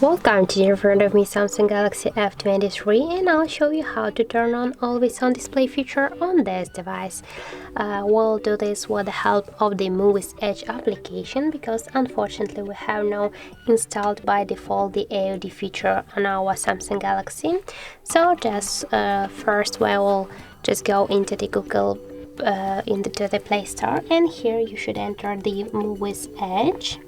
Welcome to in front of me Samsung Galaxy F23, and I'll show you how to turn on always on display feature on this device. We'll do this with the help of the Muviz Edge application, because unfortunately we have no installed by default the AOD feature on our Samsung Galaxy. So just first we will just go into the Google into the Play Store, and here you should enter the Muviz Edge.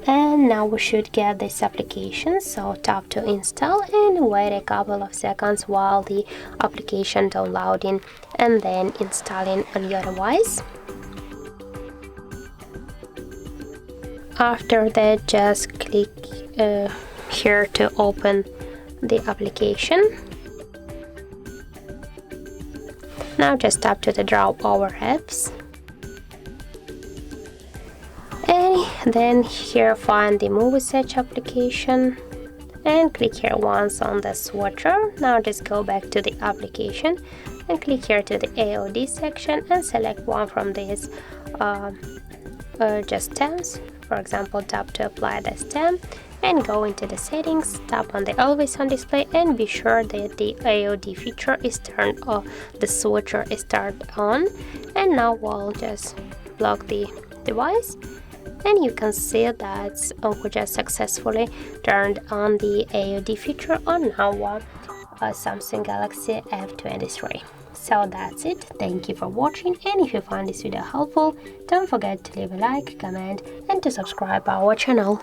And now we should get this application, so tap to install and wait a couple of seconds while the application downloading and then installing on your device. After that, just click here to open the application. Now just tap to the drop over apps. And then here find the Muviz Edge application and click here once on the swatcher. Now just go back to the application and click here to the AOD section and select one from these just stamps. For example, tap to apply the stamp and go into the settings, tap on the always on display and be sure that the AOD feature is turned off, the swatcher is turned on. And now we'll just lock the device. And you can see that we just successfully turned on the AOD feature on our Samsung Galaxy F23. So that's it. Thank you for watching, and if you found this video helpful, don't forget to leave a like, comment and to subscribe our channel.